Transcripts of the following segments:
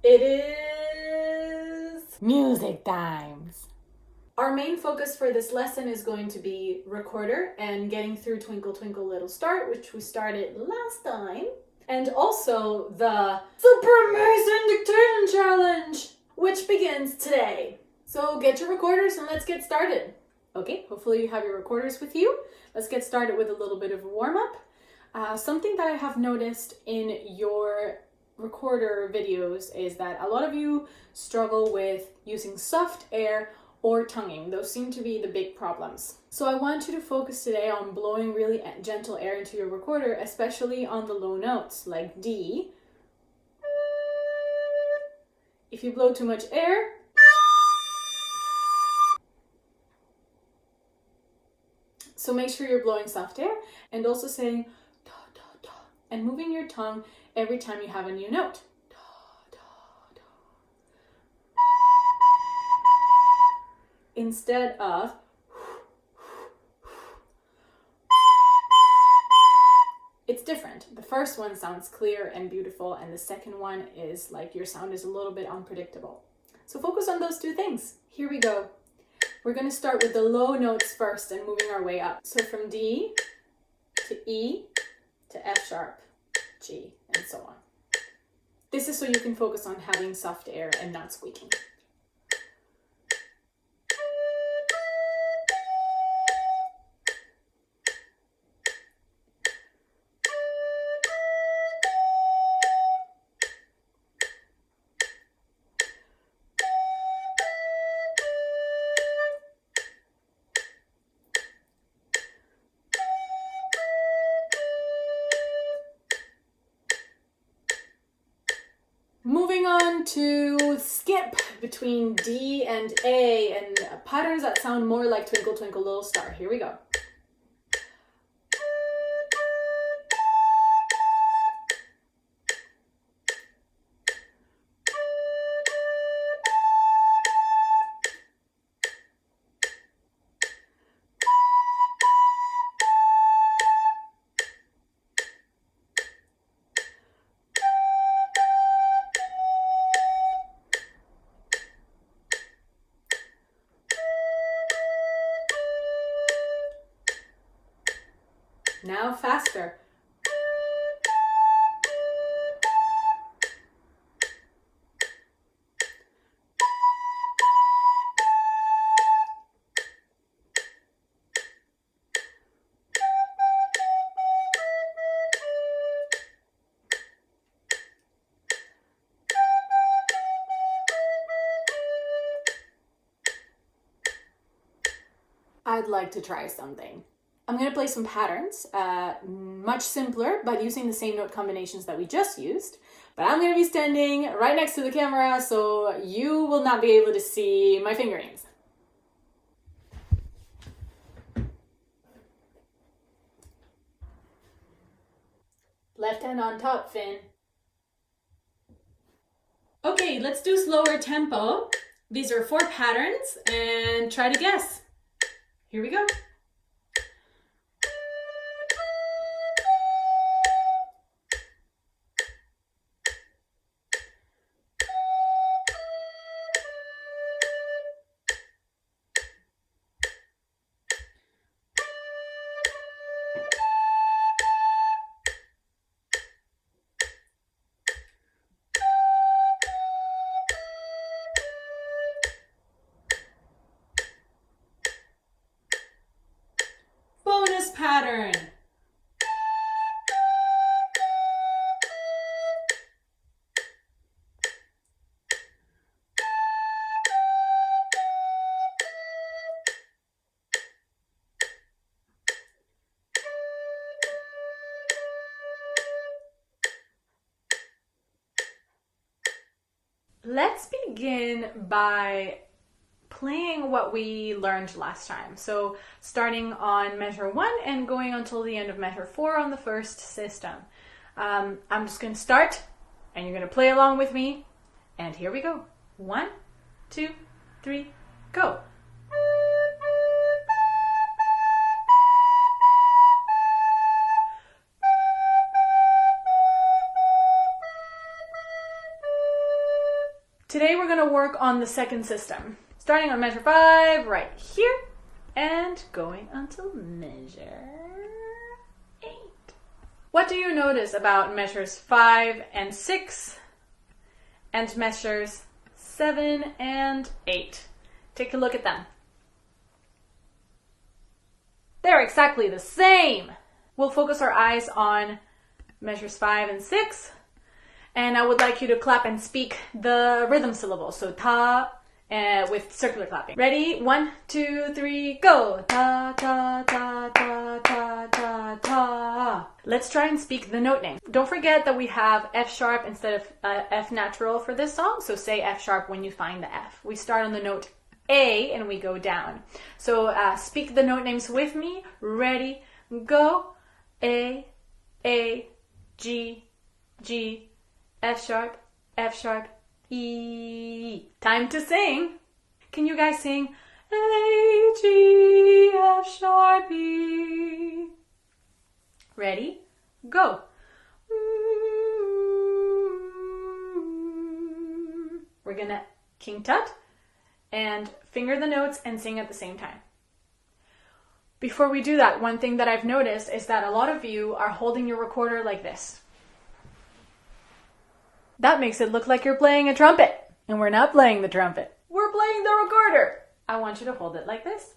It is music times. Our main focus for this lesson is going to be recorder and getting through Twinkle Twinkle Little Star, which we started last time. And also the Super Amazing Dictation Challenge, which begins today. So get your recorders and let's get started. Okay, hopefully you have your recorders with you. Let's get started with a little bit of a warm-up. Something that I have noticed in your recorder videos is that a lot of you struggle with using soft air or tonguing. Those seem to be the big problems. So I want you to focus today on blowing really gentle air into your recorder, especially on the low notes like D. If you blow too much air, so make sure you're blowing soft air and also saying da, da, da, and moving your tongue every time you have a new note. Da, da, da. Instead of it's different. The first one sounds clear and beautiful, and the second one is like your sound is a little bit unpredictable. So focus on those two things. Here we go. We're going to start with the low notes first and moving our way up. So from D to E to F sharp, G, and so on. This is so you can focus on having soft air and not squeaking. Moving on to skip between D and A and patterns that sound more like Twinkle Twinkle Little Star. Here we go. Now faster. I'd like to try something. I'm going to play some patterns, much simpler, but using the same note combinations that we just used. But I'm going to be standing right next to the camera, so you will not be able to see my fingerings. Left hand on top, Finn. Okay, let's do slower tempo. These are 4 patterns, and try to guess. Here we go. Bonus pattern. Let's begin by playing what we learned last time. So starting on measure 1 and going until the end of measure 4 on the first system. I'm just going to start and you're going to play along with me. And here we go. 1, 2, 3, go. Today we're going to work on the second system, starting on measure 5 right here and going until measure 8. What do you notice about measures 5 and 6 and measures 7 and 8? Take a look at them. They're exactly the same. We'll focus our eyes on measures 5 and 6. And I would like you to clap and speak the rhythm syllable. So ta with circular clapping. Ready? 1, 2, 3, go! Ta, ta, ta, ta, ta, ta, ta. Let's try and speak the note name. Don't forget that we have F sharp instead of F natural for this song. So say F sharp when you find the F. We start on the note A and we go down. So speak the note names with me. Ready? Go! A, G, G, F sharp, E. Time to sing. Can you guys sing? A, G, F sharp, E. Ready? Go. We're gonna king tut and finger the notes and sing at the same time. Before we do that, one thing that I've noticed is that a lot of you are holding your recorder like this. That makes it look like you're playing a trumpet. And we're not playing the trumpet. We're playing the recorder. I want you to hold it like this.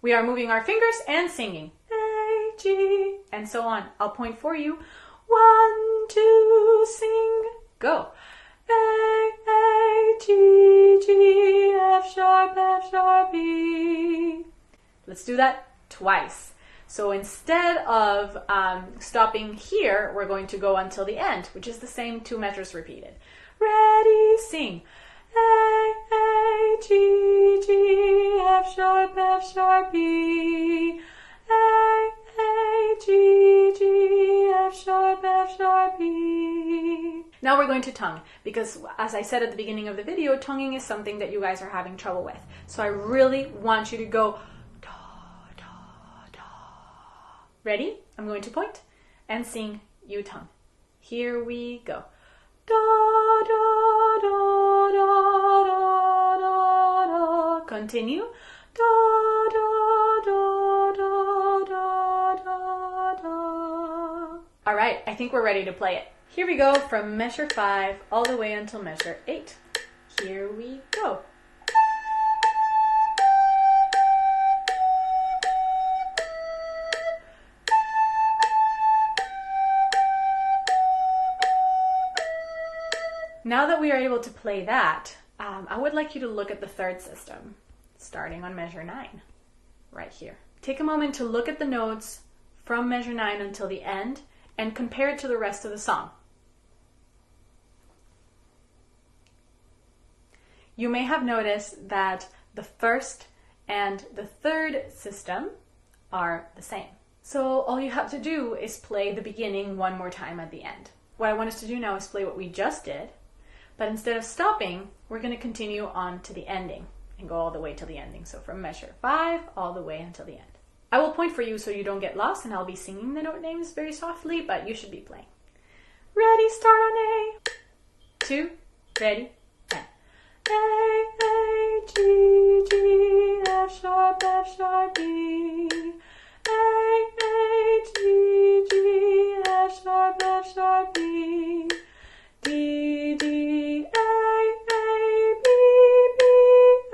We are moving our fingers and singing. A, G, and so on. I'll point for you. 1, 2, sing. Go. A, G, G, F sharp, E. Let's do that twice. So instead of stopping here, we're going to go until the end, which is the same 2 measures repeated. Ready, sing. A, G, G, F sharp, E. A, G, G, F sharp, E. Now we're going to tongue, because as I said at the beginning of the video, tonguing is something that you guys are having trouble with. So I really want you to go Ready? I'm going to point and sing you tongue. Here we go. Da, da, da, da, da, da, da. Continue. Da, da, da, da, da, da, da. All right, I think we're ready to play it. Here we go from measure 5 all the way until measure 8. Here we go. Now that we are able to play that, I would like you to look at the third system, starting on measure 9, right here. Take a moment to look at the notes from measure 9 until the end and compare it to the rest of the song. You may have noticed that the first and the third system are the same. So all you have to do is play the beginning one more time at the end. What I want us to do now is play what we just did. But instead of stopping, we're going to continue on to the ending and go all the way till the ending. So from measure 5 all the way until the end. I will point for you so you don't get lost, and I'll be singing the note names very softly, but you should be playing. Ready, start on A. 2, ready, and A, G, G, F sharp, E. A, G, G, F sharp, E. D, D, A, B, B,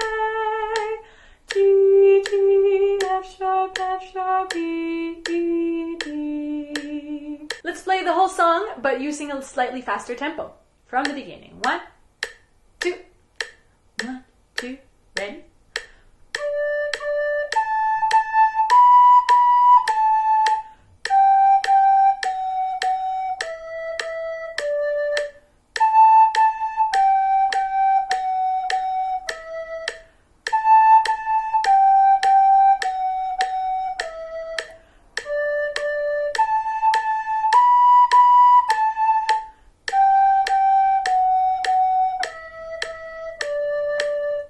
A, G, G, F sharp, E, E, D. Let's play the whole song, but using a slightly faster tempo. From the beginning. 1, 2, 1, 2, ready?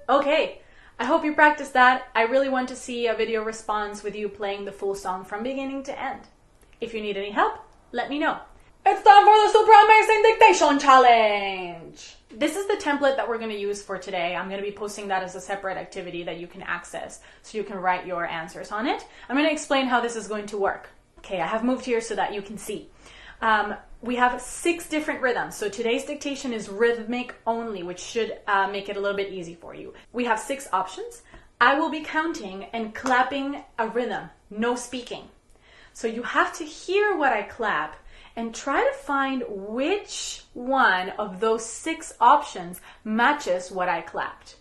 Okay, I hope you practiced that. I really want to see a video response with you playing the full song from beginning to end. If you need any help, let me know. It's time for the Super Amazing Dictation Challenge! This is the template that we're going to use for today. I'm going to be posting that as a separate activity that you can access so you can write your answers on it. I'm going to explain how this is going to work. Okay, I have moved here so that you can see. We have 6 different rhythms. So today's dictation is rhythmic only, which should make it a little bit easy for you. We have 6 options. I will be counting and clapping a rhythm, no speaking. So you have to hear what I clap and try to find which one of those 6 options matches what I clapped.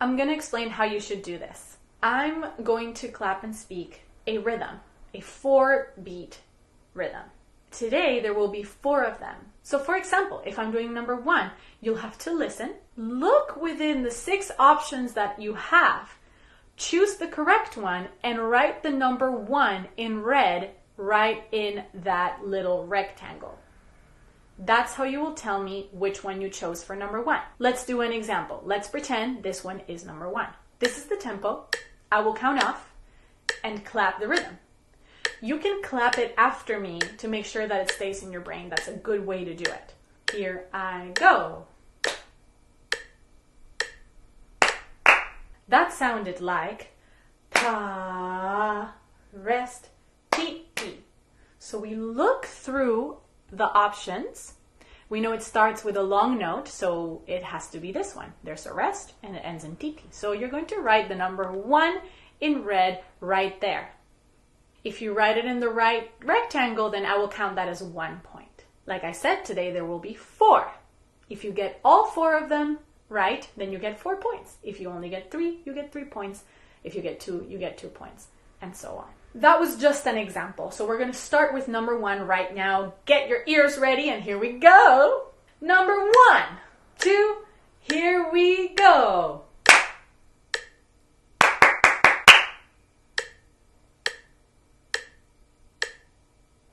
I'm going to explain how you should do this. I'm going to clap and speak a rhythm, a 4-beat rhythm. Today, there will be 4 of them. So for example, if I'm doing number 1, you'll have to listen, look within the 6 options that you have, choose the correct one, and write the number 1 in red right in that little rectangle. That's how you will tell me which one you chose for number 1. Let's do an example. Let's pretend this one is number 1. This is the tempo. I will count off and clap the rhythm. You can clap it after me to make sure that it stays in your brain. That's a good way to do it. Here I go. That sounded like pa, rest, ti, ti. So we look through the options. We know it starts with a long note, so it has to be this one. There's a rest and it ends in ti, ti. So you're going to write the number 1 in red right there. If you write it in the right rectangle, then I will count that as 1 point. Like I said, today there will be 4. If you get all 4 of them right, then you get 4 points. If you only get 3, you get 3 points. If you get 2, you get 2 points, and so on. That was just an example. So we're going to start with number 1 right now. Get your ears ready, and here we go. Number 1, 2, here we go.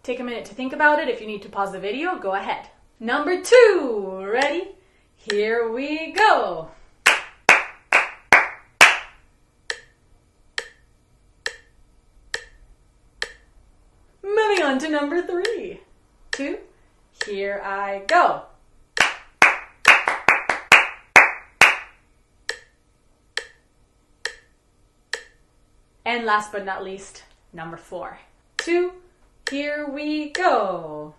Take a minute to think about it. If you need to pause the video, go ahead. Number 2, ready? Here we go. Moving on to number 3, 2, here I go. And last but not least, number 4, 2, here we go.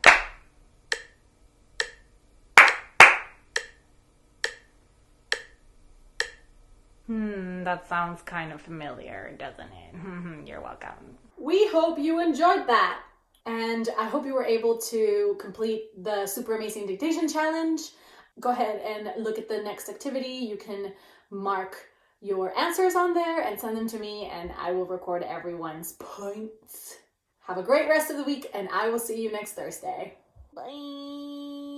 That sounds kind of familiar, doesn't it? You're welcome. We hope you enjoyed that. And I hope you were able to complete the Super Amazing Dictation Challenge. Go ahead and look at the next activity. You can mark your answers on there and send them to me, and I will record everyone's points. Have a great rest of the week, and I will see you next Thursday. Bye.